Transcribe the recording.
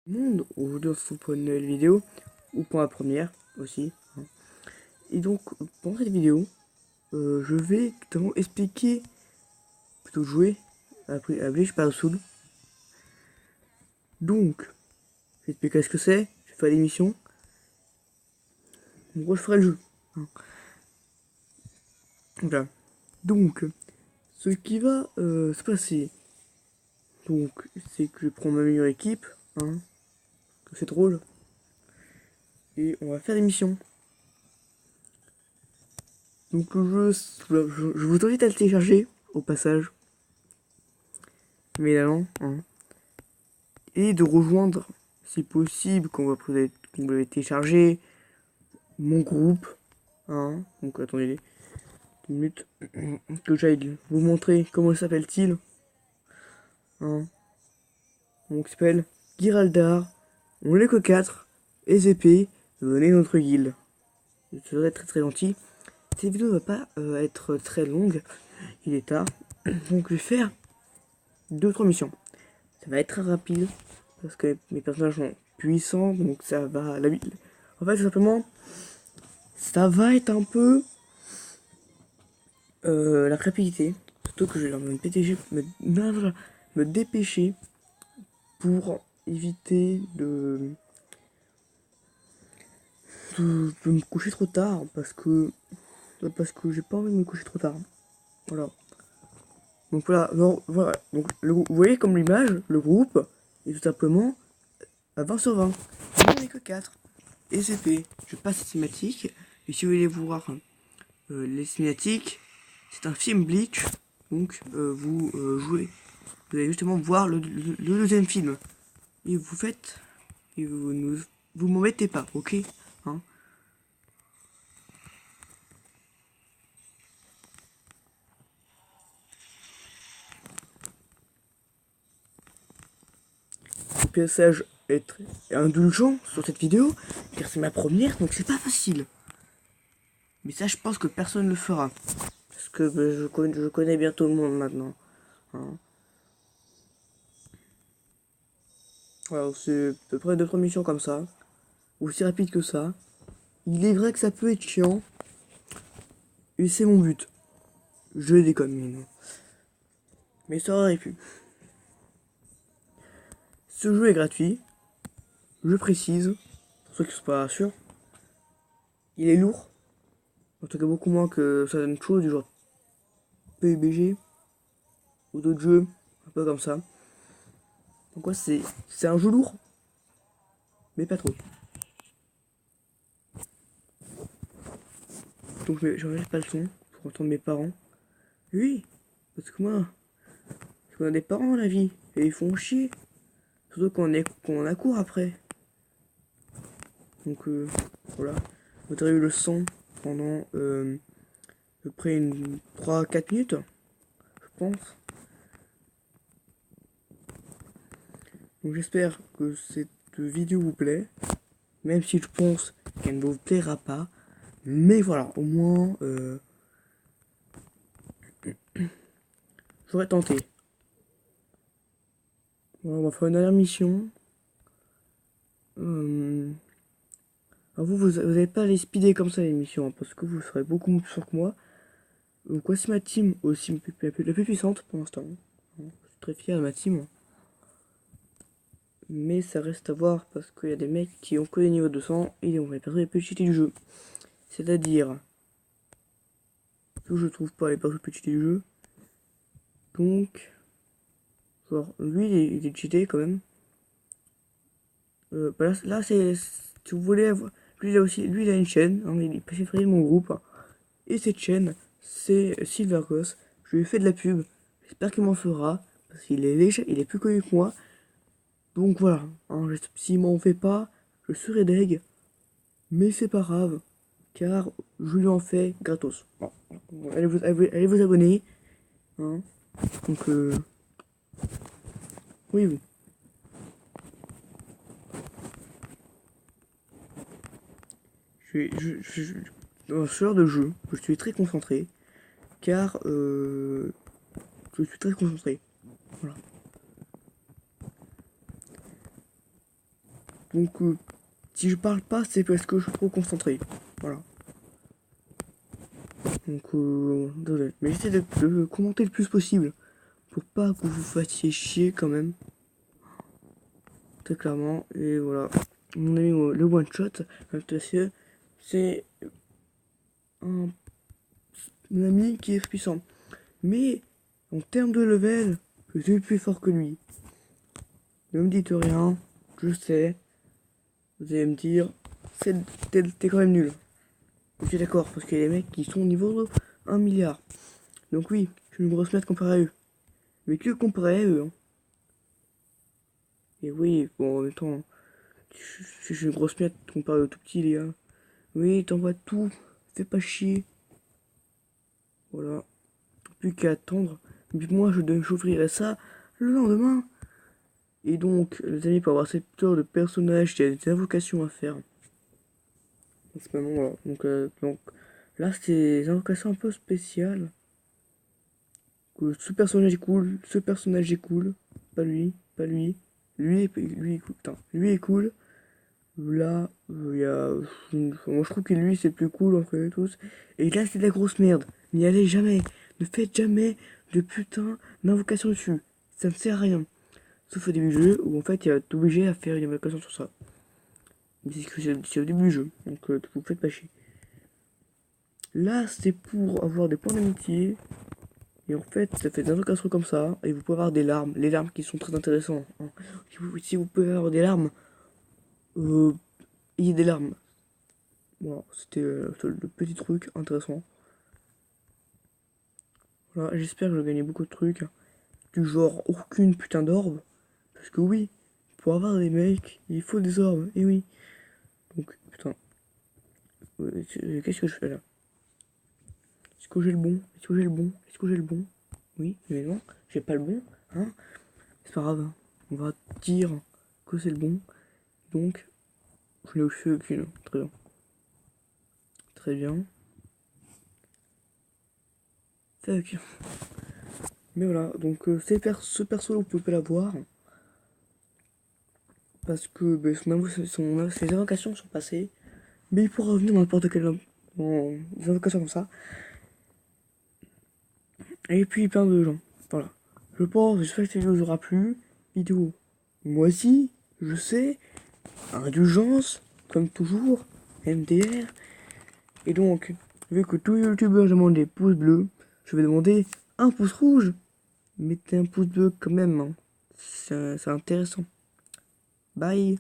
Monde, aujourd'hui on se retrouve pour une nouvelle vidéo, ou pour la première aussi. Et donc, pour cette vidéo, je vais notamment expliquer, plutôt jouer, à Bleach par Soul. Donc, je vais expliquer ce que c'est, je vais faire l'émission. En gros, je ferai le jeu. Voilà. Donc, ce qui va se passer, donc, c'est que je prends ma meilleure équipe, que c'est drôle, et on va faire l'émission. Donc le jeu, je vous invite à le télécharger au passage, évidemment, et de rejoindre, si possible, quand vous l'avez téléchargé, mon groupe, donc attendez une minute, que j'aille vous montrer comment s'appelle-t-il, donc il s'appelle Giraldar, on n'est que 4, épées, venez notre guilde. Je serai très très gentil. Cette vidéo ne va pas être très longue, il est tard, donc je vais faire 2-3 missions. Ça va être très rapide, parce que mes personnages sont puissants, donc ça va... En fait, simplement, ça va être un peu la rapidité. Surtout que je vais me dépêcher pour éviter de me coucher trop tard, parce que j'ai pas envie de me coucher trop tard. Voilà. Donc voilà, voilà. Donc, vous voyez comme l'image, le groupe est tout simplement à 20/20. Il n'y en a que 4. SCP, je passe les cinématiques. Et si vous voulez voir les cinématiques, c'est un film Bleach. Donc vous jouez. Vous allez justement voir le deuxième film. Et vous faites. Et vous m'en mettez pas, ok, Le passage est très indulgent sur cette vidéo, car c'est ma première, donc c'est pas facile. Mais ça, je pense que personne ne le fera. Parce que je connais bien tout le monde maintenant. Alors, c'est à peu près 2-3 missions comme ça. Aussi rapide que ça. Il est vrai que ça peut être chiant. Et c'est mon but. Je déconne, mais ça aurait pu. Ce jeu est gratuit. Je précise. Pour ceux qui ne sont pas sûrs. Il est lourd. En tout cas, beaucoup moins que certaines choses du genre PUBG. Ou d'autres jeux. Un peu comme ça. Donc ouais, c'est un jeu lourd. Mais pas trop. Donc j'enlève pas le son pour entendre mes parents. Oui, parce que moi, on a des parents la vie, et ils font chier. Surtout quand on a cours après. Donc voilà. Vous avez eu le son pendant à peu près 3-4 minutes, je pense. Donc j'espère que cette vidéo vous plaît. Même si je pense qu'elle ne vous plaira pas. Mais voilà, au moins j'aurais tenté. Voilà, on va faire une dernière mission. Alors vous n'allez pas les speeder comme ça l'émission, parce que vous serez beaucoup plus fort que moi. Donc voici ma team aussi la plus puissante pour l'instant. Je suis très fier de ma team. Mais ça reste à voir parce qu'il y a des mecs qui ont que les niveaux 200 et on va perdre les plus cheatés du jeu. C'est-à-dire que je trouve pas les persos plus cheatés du jeu. Donc, genre, lui il est cheaté quand même. Bah là c'est, si vous voulez avoir, lui il a une chaîne, il est préféré de mon groupe. Et cette chaîne, c'est Silverghost. Je lui ai fait de la pub. J'espère qu'il m'en fera. Parce qu'il il est plus connu que moi. Donc voilà. S'il m'en fait pas, je serai deg. Mais c'est pas grave. Car je lui en fais gratos. Bon, allez vous abonner. Donc oui, oui. Dans ce genre de jeu, je suis très concentré. Car je suis très concentré. Voilà. Donc, si je parle pas, c'est parce que je suis trop concentré. Voilà. Donc, désolé. Mais j'essaie de commenter le plus possible. Pour pas que vous vous fassiez chier quand même. Très clairement. Et voilà. Mon ami, le one shot, c'est un ami qui est puissant. Mais en termes de level, je suis plus fort que lui. Ne me dites rien, je sais. Vous allez me dire, t'es quand même nul. Je suis d'accord, parce qu'il y a des mecs qui sont au niveau de 1 milliard. Donc oui, je suis une grosse merde comparé à eux. Mais que comparé à eux. Hein. Et oui, bon, en même temps, je suis une grosse merde comparé aux tout petits, les gars. Oui, t'envoies tout, fais pas chier. Voilà, plus qu'à attendre. Mais moi, j'ouvrirai ça le lendemain. Et donc, les amis, pour avoir cette tour de personnages, il y a des invocations à faire. Principalement, voilà. Donc là, c'est des invocations un peu spéciales. Que ce personnage est cool, ce personnage est cool. Pas lui, pas lui. Lui est cool. Putain, lui est cool. Là, il y a. Moi, je trouve que lui, c'est plus cool entre eux tous. Et là, c'est de la grosse merde. N'y allez jamais. Ne faites jamais de putain d'invocation dessus. Ça ne sert à rien. Sauf au début du jeu où en fait, il va t'obliger à faire une invocation sur ça. Mais c'est au début du jeu. Donc, vous faites pas chier. Là, c'est pour avoir des points d'amitié. Et en fait, ça fait des invocations comme ça. Et vous pouvez avoir des larmes. Les larmes qui sont très intéressantes. Hein. Si vous pouvez avoir des larmes, ayez des larmes. Voilà, c'était le petit truc intéressant. Voilà, j'espère que je vais gagner beaucoup de trucs. Du genre, aucune putain d'orbe. Parce que oui, pour avoir des mecs, il faut des orbes. Et oui. Donc, putain. Qu'est-ce que je fais là? Est-ce que j'ai le bon? Est-ce que j'ai le bon? Est-ce que j'ai le bon? Oui, mais non, j'ai pas le bon. Hein? C'est pas grave. Hein. On va dire que c'est le bon. Donc, je n'ai fait aucune. Très bien. Très bien. Fuck. Mais voilà, donc ce perso là, vous pouvez pas l'avoir. Parce que ses invocations sont passées. Mais il pourra revenir dans n'importe quel homme. Dans des invocations comme ça. Et puis plein de gens. Voilà. J'espère que cette vidéo vous aura plu. Vidéo. Moi aussi, je sais. Indulgence, comme toujours. MDR. Et donc, vu que tous les youtubeurs demandent des pouces bleus, je vais demander un pouce rouge. Mettez un pouce bleu quand même. Hein. C'est intéressant. Bye.